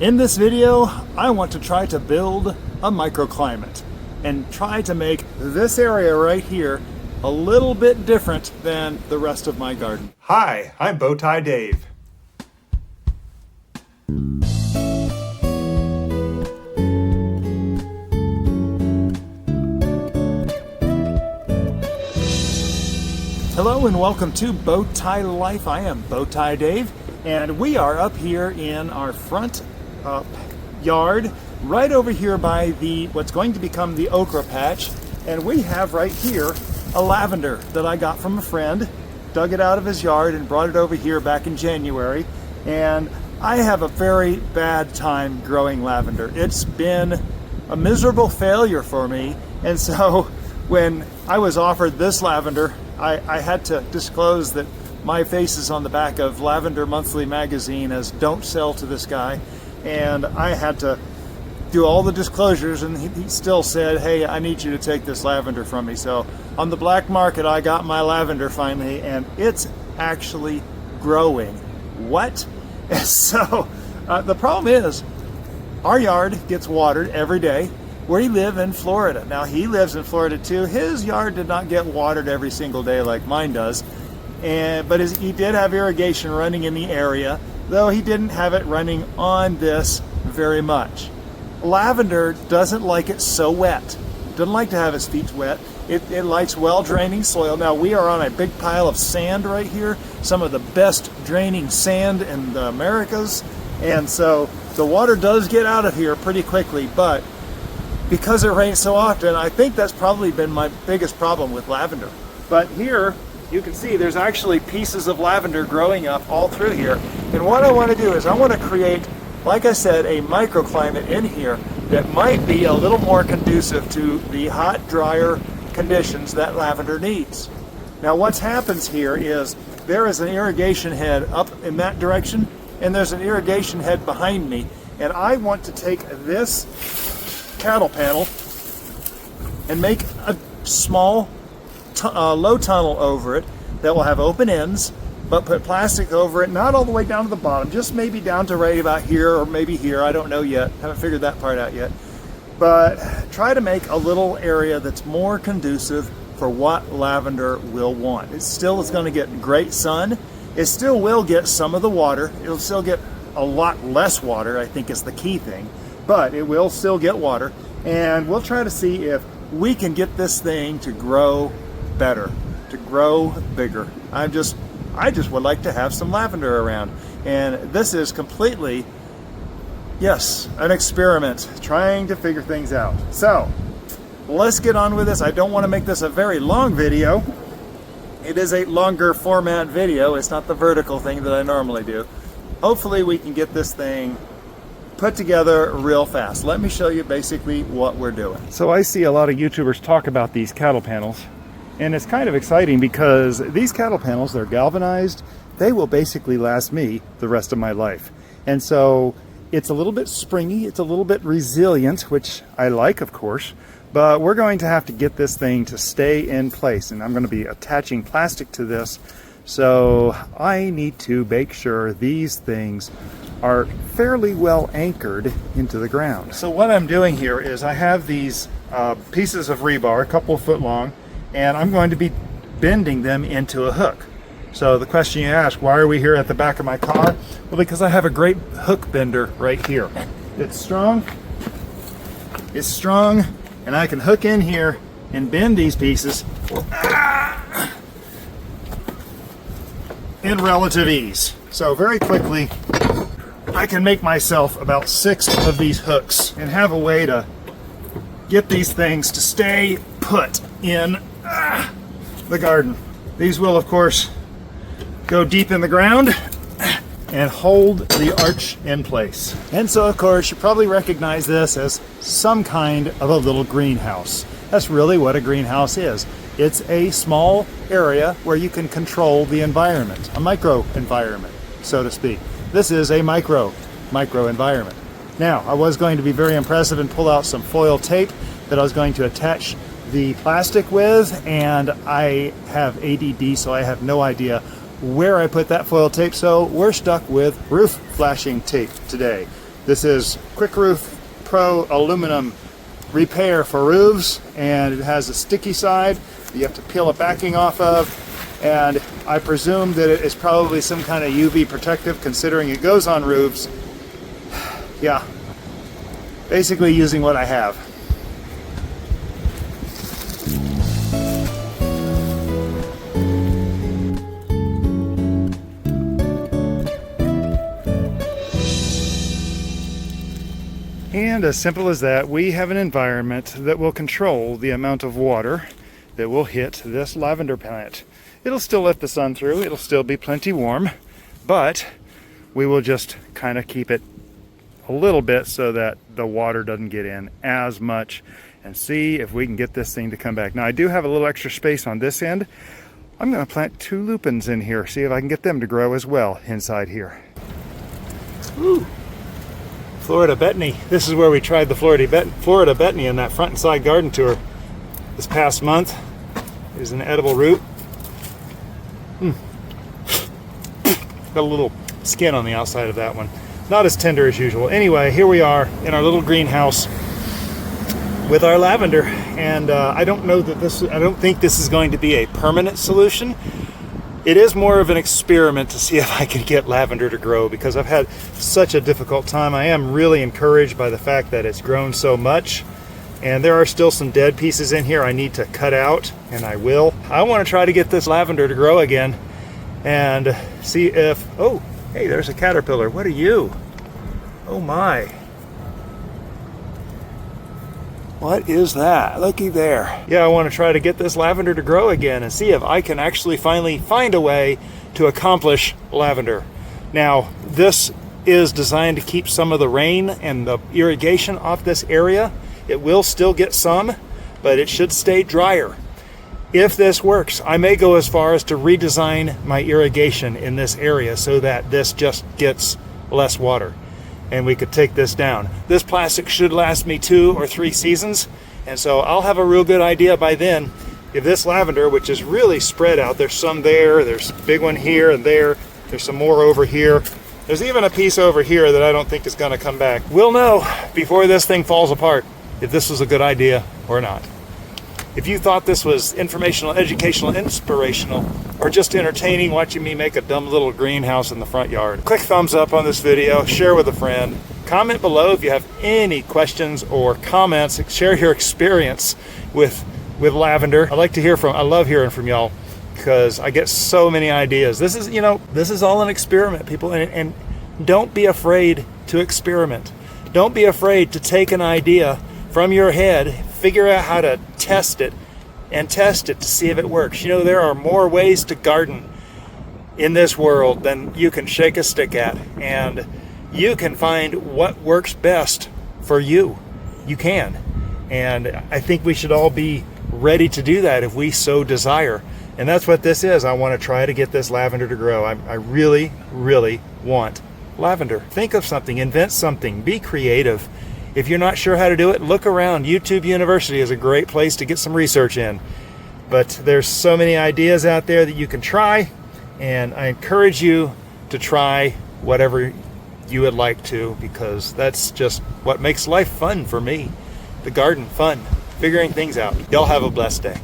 In this video, I want to try to build a microclimate and try to make this area right here a little bit different than the rest of my garden. Hi, I'm Bowtie Dave. Hello and welcome to Bowtie Life. I am Bowtie Dave, and we are up here in our front yard, right over here by what's going to become the okra patch. And we have right here a lavender that I got from a friend, dug it out of his yard and brought it over here back in January. And I have a very bad time growing lavender. It's been a miserable failure for me. And so when I was offered this lavender, I had to disclose that my face is on the back of Lavender Monthly magazine as don't sell to this guy. And I had to do all the disclosures, and he still said, hey, I need you to take this lavender from me. So on the black market, I got my lavender finally, and it's actually growing. What? And so the problem is, our yard gets watered every day. We live in Florida. Now, he lives in Florida too. His yard did not get watered every single day like mine does. But he did have irrigation running in the area, though he didn't have it running on this very much. Lavender doesn't like it so wet. Doesn't like to have its feet wet. It likes well-draining soil. Now, we are on a big pile of sand right here, some of the best draining sand in the Americas. And so the water does get out of here pretty quickly, but because it rains so often, I think that's probably been my biggest problem with lavender. But here, you can see there's actually pieces of lavender growing up all through here. And what I want to do is I want to create, like I said, a microclimate in here that might be a little more conducive to the hot, drier conditions that lavender needs. Now, what happens here is there is an irrigation head up in that direction, and there's an irrigation head behind me. And I want to take this cattle panel and make a small low tunnel over it that will have open ends, but put plastic over it, not all the way down to the bottom, just maybe down to right about here or maybe here. I don't know yet, haven't figured that part out yet. But try to make a little area that's more conducive for what lavender will want. It still is going to get great sun. It still will get some of the water. It'll still get a lot less water, I think is the key thing, but it will still get water. And we'll try to see if we can get this thing to grow better, to grow bigger. I just would like to have some lavender around. And this is completely, yes, an experiment, trying to figure things out. So let's get on with this. I don't want to make this a very long video. It is a longer format video. It's not the vertical thing that I normally do. Hopefully we can get this thing put together real fast. Let me show you basically what we're doing. So I see a lot of YouTubers talk about these cattle panels, and it's kind of exciting because these cattle panels, they're galvanized. They will basically last me the rest of my life. And so it's a little bit springy, it's a little bit resilient, which I like, of course, but we're going to have to get this thing to stay in place, and I'm going to be attaching plastic to this. So I need to make sure these things are fairly well anchored into the ground. So what I'm doing here is I have these pieces of rebar, a couple of foot long, and I'm going to be bending them into a hook. So the question you ask, why are we here at the back of my car? Well, because I have a great hook bender right here. It's strong, and I can hook in here and bend these pieces in relative ease. So very quickly, I can make myself about 6 of these hooks and have a way to get these things to stay put in the garden. These will, of course, go deep in the ground and hold the arch in place. And so, of course, you probably recognize this as some kind of a little greenhouse. That's really what a greenhouse is. It's a small area where you can control the environment, a micro environment, so to speak. This is a micro environment. Now, I was going to be very impressive and pull out some foil tape that I was going to attach the plastic with, and I have ADD, so I have no idea where I put that foil tape, so we're stuck with roof flashing tape today. This is Quick Roof Pro aluminum repair for roofs, and it has a sticky side that you have to peel a backing off of, and I presume that it is probably some kind of UV protective considering it goes on roofs. Yeah, basically using what I have. And as simple as that, we have an environment that will control the amount of water that will hit this lavender plant. It'll still let the sun through, it'll still be plenty warm, but we will just kind of keep it a little bit so that the water doesn't get in as much, and see if we can get this thing to come back. Now I do have a little extra space on this end. I'm going to plant 2 lupins in here, see if I can get them to grow as well inside here. Ooh. Florida Betony. This is where we tried the Florida Betony in that front and side garden tour this past month. Here's an edible root. Got a little skin on the outside of that one. Not as tender as usual. Anyway, here we are in our little greenhouse with our lavender, and I don't think this is going to be a permanent solution. It is more of an experiment to see if I can get lavender to grow, because I've had such a difficult time. I am really encouraged by the fact that it's grown so much, and there are still some dead pieces in here I need to cut out, and I will. I want to try to get this lavender to grow again and see if, oh, hey, there's a caterpillar. What are you? Oh my. What is that? Looky there. Yeah, I want to try to get this lavender to grow again and see if I can actually finally find a way to accomplish lavender. Now, this is designed to keep some of the rain and the irrigation off this area. It will still get some, but it should stay drier. If this works, I may go as far as to redesign my irrigation in this area so that this just gets less water, and we could take this down. This plastic should last me 2 or 3 seasons, and so I'll have a real good idea by then if this lavender, which is really spread out, there's some there's a big one here and there's some more over here. There's even a piece over here that I don't think is going to come back. We'll know before this thing falls apart if this was a good idea or not. If you thought this was informational, educational, inspirational, or just entertaining watching me make a dumb little greenhouse in the front yard, click thumbs up on this video, share with a friend, comment below if you have any questions or comments, share your experience with lavender. I love hearing from y'all because I get so many ideas. This is all an experiment, people, and don't be afraid to experiment. Don't be afraid to take an idea from your head, figure out how to test it to see if it works. There are more ways to garden in this world than you can shake a stick at, and you can find what works best for you. You can, and I think we should all be ready to do that if we so desire, and that's what this is. I want to try to get this lavender to grow. I really, really want lavender. Think of something, invent something, be creative. If you're not sure how to do it, look around. YouTube University is a great place to get some research in. But there's so many ideas out there that you can try, and I encourage you to try whatever you would like to, because that's just what makes life fun for me. The garden fun, figuring things out. Y'all have a blessed day.